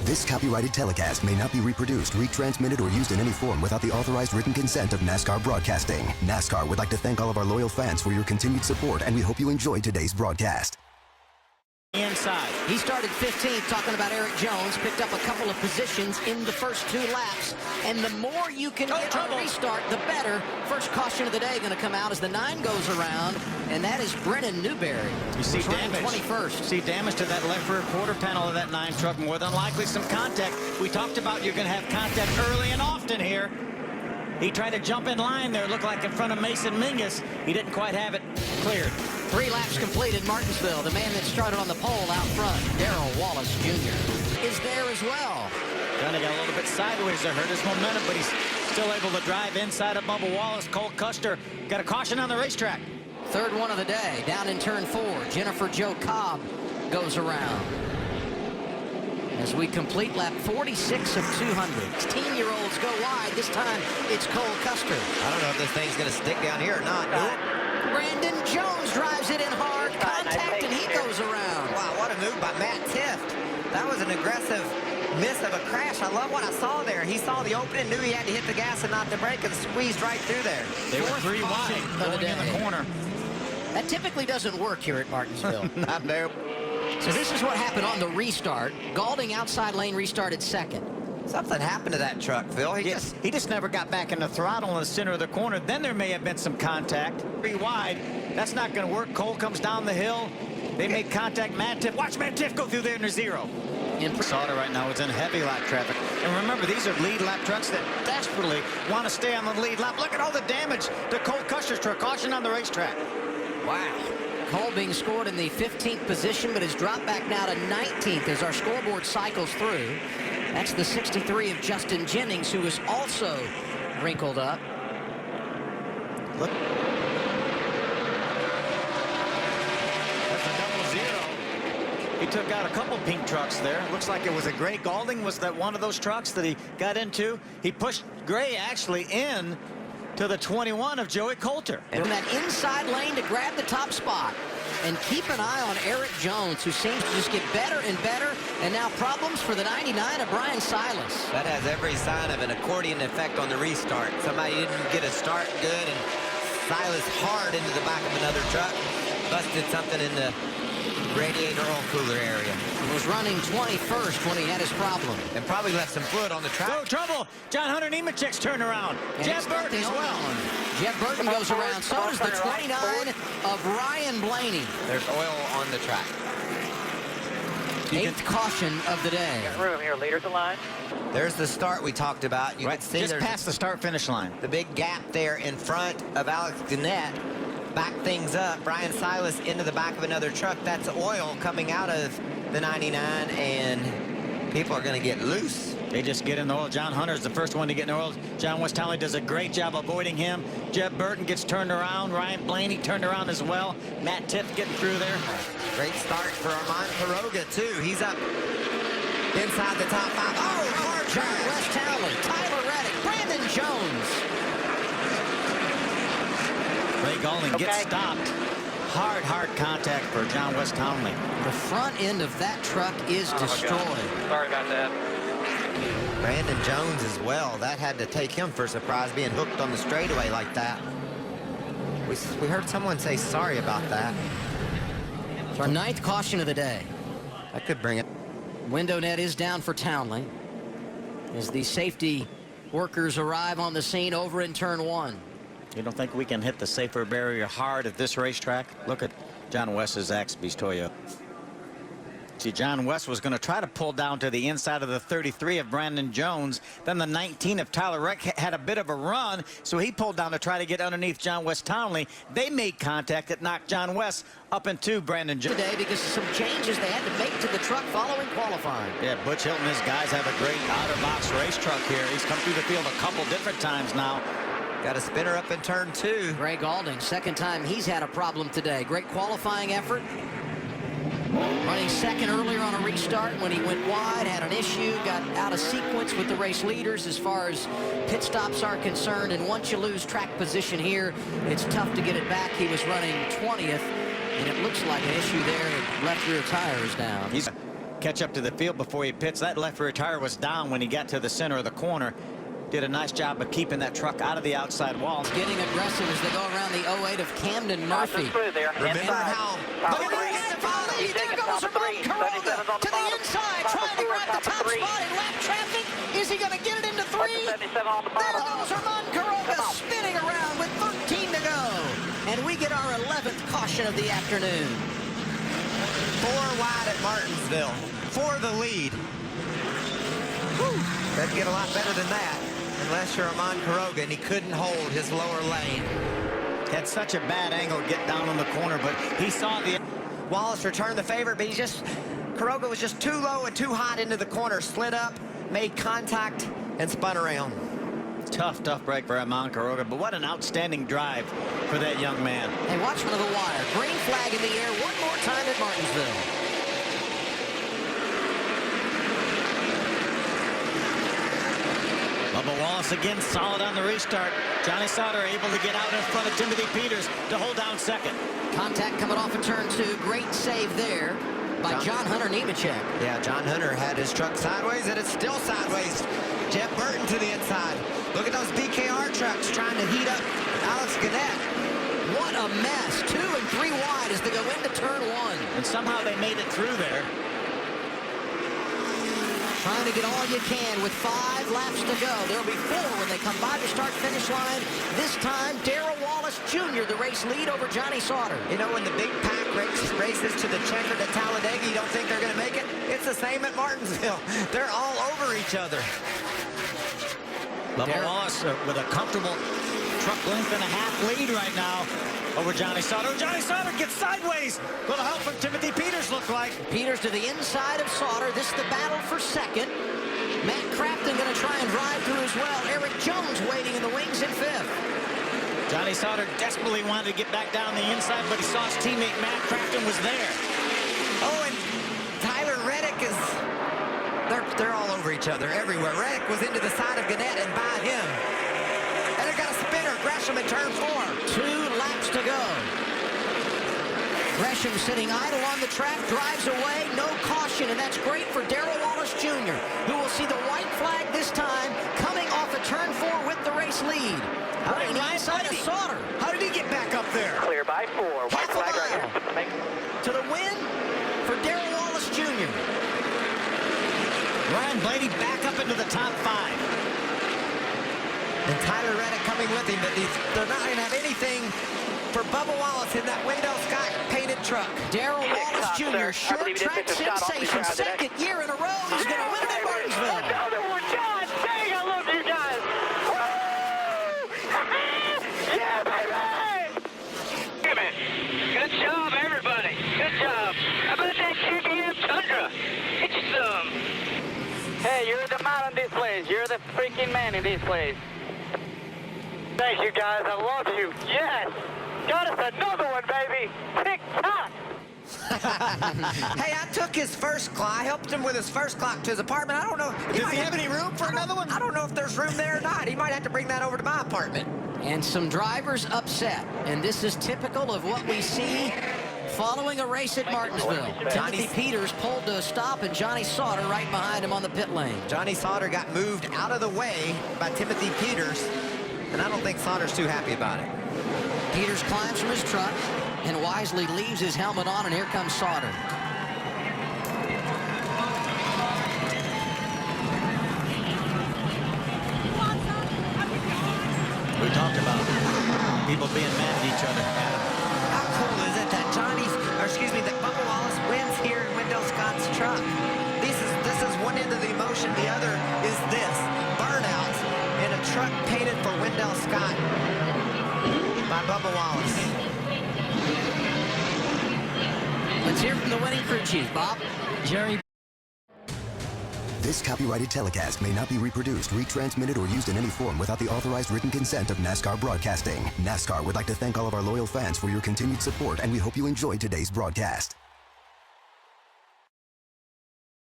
This copyrighted telecast may not be reproduced, retransmitted, or used in any form without the authorized written consent of NASCAR Broadcasting. NASCAR would like to thank all of our loyal fans for your continued support, and we hope you enjoyed today's broadcast. Inside. He started 15th, talking about Eric Jones, picked up a couple of positions in the first 2 laps, and the more you can get on restart, the better. First caution of the day going to come out as the 9 goes around, and that is Brennan Newberry. You see damage. 21st. See damage to that left rear quarter panel of that 9 truck. More than likely some contact. We talked about you're going to have contact early and often here. He tried to jump in line there, looked like in front of Mason Mingus. He didn't quite have it cleared. 3 laps completed. Martinsville, the man that started on the pole out front, Darrell Wallace Jr., is there as well. Kind of got a little bit sideways there, hurt his momentum, but he's still able to drive inside of Bubba Wallace. Cole Custer got a caution on the racetrack. Third one of the day, down in turn 4. Jennifer Jo Cobb goes around. As we complete lap 46 of 200. 16-year-olds go wide. This time, it's Cole Custer. I don't know if this thing's going to stick down here or not. Brandon Jones drives it in hard contact, and he goes around. Wow, what a move by Matt Tift. That was an aggressive miss of a crash. I love what I saw there. He saw the opening, knew he had to hit the gas and not the brake, and squeezed right through there. They were 3 wide going in the corner. That typically doesn't work here at Martinsville. Not nope. So this is what happened on the restart. Gaulding outside lane restarted second. Something happened to that truck, Phil. He just never got back in the throttle in the center of the corner. Then there may have been some contact. 3 wide. That's not going to work. Cole comes down the hill. They make contact. Matt Tiff. Watch Matt Tiff go through there in the 0. Sauter right now is in heavy lap traffic. And remember, these are lead lap trucks that desperately want to stay on the lead lap. Look at all the damage to Cole Custer's truck. Caution on the racetrack. Wow. Cole being scored in the 15th position, but has dropped back now to 19th as our scoreboard cycles through. That's the 63 of Justin Jennings, who is also wrinkled up. Look. That's a 0-0. He took out a couple pink trucks there. Looks like it was a Gray. Gaulding was that one of those trucks that he got into. He pushed Gray actually in to the 21 of Joey Coulter. In that inside lane to grab the top spot. And keep an eye on Eric Jones, who seems to just get better and better. And now problems for the 99 of Brian Silas. That has every sign of an accordion effect on the restart. Somebody didn't get a start good, and Silas hard into the back of another truck. Busted something in the radiator oil cooler area. He was running 21st when he had his problem. And probably left some fluid on the track. No trouble. John Hunter Nemechek's turned around. Jeff Burton as well. Jeff Burton goes around. So does the 29 of Ryan Blaney. There's oil on the track. 8th caution of the day. Room here, leader to line. There's the start we talked about. You Right, can see just past the start-finish line. The big gap there in front of Alex Gannett. Back things up. Brian Silas into the back of another truck. That's oil coming out of the 99, and people are going to get loose. They just get in the oil. John Hunter's the first one to get in the oil. John West Townley does a great job avoiding him. Jeff Burton gets turned around. Ryan Blaney turned around as well. Matt Tiff getting through there. Great start for Armand Quiroga, too. He's up inside the top 5. Oh, hard John crash. West Townley, Tyler Reddick, Brandon Jones. Ray Gaulding gets stopped. Hard contact for John West Townley. The front end of that truck is destroyed. Sorry about that. Brandon Jones as well. That had to take him for a surprise, being hooked on the straightaway like that. We heard someone say sorry about that. It's our 9th caution of the day. That could bring it. Window net is down for Townley as the safety workers arrive on the scene over in turn 1. You don't think we can hit the safer barrier hard at this racetrack? Look at John West's Zaxby's Toyota. See, John West was going to try to pull down to the inside of the 33 of Brandon Jones. Then the 19 of Tyler Reck had a bit of a run, so he pulled down to try to get underneath John West Townley. They made contact that knocked John West up into Brandon Jones. Today because of some changes they had to make to the truck following qualifying. Yeah, Butch Hilton and his guys have a great out-of-box race truck here. He's come through the field a couple different times now. Got a spinner up in turn 2. Gray Gaulding, second time he's had a problem today. Great qualifying effort. Running second earlier on a restart when he went wide, had an issue, got out of sequence with the race leaders as far as pit stops are concerned. And once you lose track position here, it's tough to get it back. He was running 20th, and it looks like an issue there. The left rear tire is down. catch up to the field before he pits. That left rear tire was down when he got to the center of the corner. Did a nice job of keeping that truck out of the outside wall. Getting aggressive as they go around the 08 of Camden Murphy. Remember how... There goes Ramon Caroga to the inside, trying to grab the top spot in lap traffic. Is he going to get it into 3? There goes Ramon Caroga spinning around with 13 to go. And we get our 11th caution of the afternoon. 4 wide at Martinsville for the lead. Doesn't get a lot better than that unless you're Ramon Caroga, and he couldn't hold his lower lane. Had such a bad angle to get down on the corner, but he saw the... Wallace returned the favor, but Caroga was just too low and too hot into the corner. Slid up, made contact, and spun around. Tough break for Ramon Caroga, but what an outstanding drive for that young man. Hey, watch one of the wire. Green flag in the air one more time at Martinsville. Bubba Wallace again solid on the restart. Johnny Sauter able to get out in front of Timothy Peters to hold down second. Contact coming off of turn 2. Great save there by John Hunter Nemechek. Yeah, John Hunter had his truck sideways, and it's still sideways. Jeff Burton to the inside. Look at those BKR trucks trying to heat up Alex Gannett. What a mess. 2 and 3 wide as they go into turn 1. And somehow they made it through there. Trying to get all you can with 5 laps to go. There'll be 4 when they come by the start-finish line. This time, Darrell Wallace Jr., the race lead over Johnny Sauter. You know, when the big pack races to the checkered at Talladega, you don't think they're going to make it? It's the same at Martinsville. They're all over each other. Bubba Wallace with a comfortable truck length and a half lead right now over Johnny Sauter. Johnny Sauter gets sideways. Little help from Timothy Peters, look like. Peters to the inside of Sauter. This is the battle for second. Matt Crafton going to try and drive through as well. Eric Jones waiting in the wings in 5th. Johnny Sauter desperately wanted to get back down the inside, but he saw his teammate Matt Crafton was there. Oh, and Tyler Reddick is... They're all over each other everywhere. Reddick was into the side of Gannett and by him. And they got a spinner. Gresham in turn 4. 2 laps to go. Gresham sitting idle on the track, drives away, no caution, and that's great for Darrell Wallace Jr., who will see the white flag this time, coming off of turn 4 with the race lead. Right inside of Sauter. How did he get back up there? Clear by 4. White flag right here. To the win for Darrell Wallace Jr. Ryan Blaney back up into the top 5. And Tyler Reddick coming with him, but they're not going to have anything for Bubba Wallace in that Wendell Scott painted truck. Darrell Wallace Jr., short track sensation, second year in a row. He's going to win it at Martinsville. Another one, God dang, I love you guys. Woo! Yeah, baby! Damn it. Good job, everybody. Good job. How about that QBM Tundra? Get you some. Hey, you're the man in this place. You're the freaking man in this place. Thank you, guys. I love you. Yes. Got us another one, baby. Tick-tock. Hey, I took his first clock. I helped him with his first clock to his apartment. I don't know. Does he have any room for another one? I don't know if there's room there or not. He might have to bring that over to my apartment. And some drivers upset. And this is typical of what we see following a race at Martinsville. Timothy Peters pulled to a stop, and Johnny Sauter right behind him on the pit lane. Johnny Sauter got moved out of the way by Timothy Peters, and I don't think Sauter's too happy about it. Peters climbs from his truck and wisely leaves his helmet on, and here comes Sauter. We talked about people being mad at each other. How cool is it that that Bubba Wallace wins here in Wendell Scott's truck? This is one end of the emotion. The other is this. Burnouts in a truck painted for Wendell Scott by Bubba Wallace. Let's hear from the winning crew chief, Bob. Jerry. This copyrighted telecast may not be reproduced, retransmitted, or used in any form without the authorized written consent of NASCAR Broadcasting. NASCAR would like to thank all of our loyal fans for your continued support, and we hope you enjoyed today's broadcast.